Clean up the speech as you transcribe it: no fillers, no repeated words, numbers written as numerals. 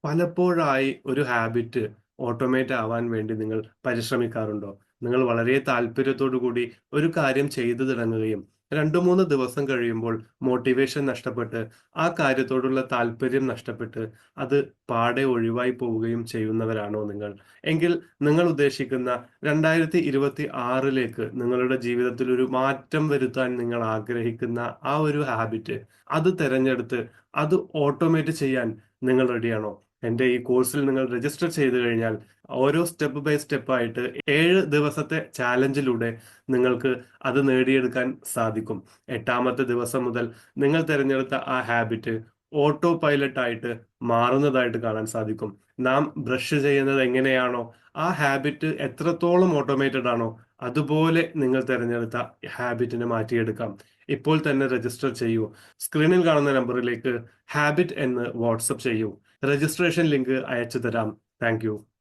പലപ്പോഴായി ഒരു habit automate ആവാൻ വേണ്ടി നിങ്ങൾ പരിശ്രമിക്കാറുണ്ടോ? നിങ്ങൾ വളരെ താല്പര്യത്തോടു കൂടി ഒരു കാര്യം ചെയ്തു തുടങ്ങുകയും 2, 3 ദിവസം കഴിയുമ്പോൾ മോട്ടിവേഷൻ നഷ്ടപ്പെട്ട്, ആ കാര്യത്തോടുള്ള താല്പര്യം നഷ്ടപ്പെട്ട്, അത് പാടെ ഒഴിവായി പോവുകയും ചെയ്യുന്നവരാണോ നിങ്ങൾ? എങ്കിൽ നിങ്ങൾ ഉദ്ദേശിക്കുന്ന 2026ലേക്ക് നിങ്ങളുടെ ജീവിതത്തിൽ ഒരു മാറ്റം വരുത്താൻ നിങ്ങൾ ആഗ്രഹിക്കുന്ന ആ ഒരു ഹാബിറ്റ്, അത് തിരഞ്ഞെടുത്ത് അത് ഓട്ടോമേറ്റ് ചെയ്യാൻ നിങ്ങൾ റെഡിയാണോ? എന്റെ ഈ കോഴ്സിൽ നിങ്ങൾ രജിസ്റ്റർ ചെയ്തു കഴിഞ്ഞാൽ ഓരോ സ്റ്റെപ്പ് ബൈ സ്റ്റെപ്പ് ആയിട്ട് 7 ദിവസത്തെ ചാലഞ്ചിലൂടെ നിങ്ങൾക്ക് അത് നേടിയെടുക്കാൻ സാധിക്കും. 8ാമത്തെ ദിവസം മുതൽ നിങ്ങൾ തിരഞ്ഞെടുത്ത ആ ഹാബിറ്റ് ഓട്ടോ പൈലറ്റ് ആയിട്ട് മാറുന്നതായിട്ട് കാണാൻ സാധിക്കും. നാം ബ്രഷ് ചെയ്യുന്നത് എങ്ങനെയാണോ, ആ ഹാബിറ്റ് എത്രത്തോളം ഓട്ടോമേറ്റഡ് ആണോ, അതുപോലെ നിങ്ങൾ തിരഞ്ഞെടുത്ത ഹാബിറ്റിനെ മാറ്റിയെടുക്കാം. ഇപ്പോൾ തന്നെ രജിസ്റ്റർ ചെയ്യൂ. സ്ക്രീനിൽ കാണുന്ന നമ്പറിലേക്ക് ഹാബിറ്റ് എന്ന് വാട്സപ്പ് ചെയ്യൂ. രജിസ്ട്രേഷൻ ലിങ്ക് അയച്ചു തരാം. Thank you.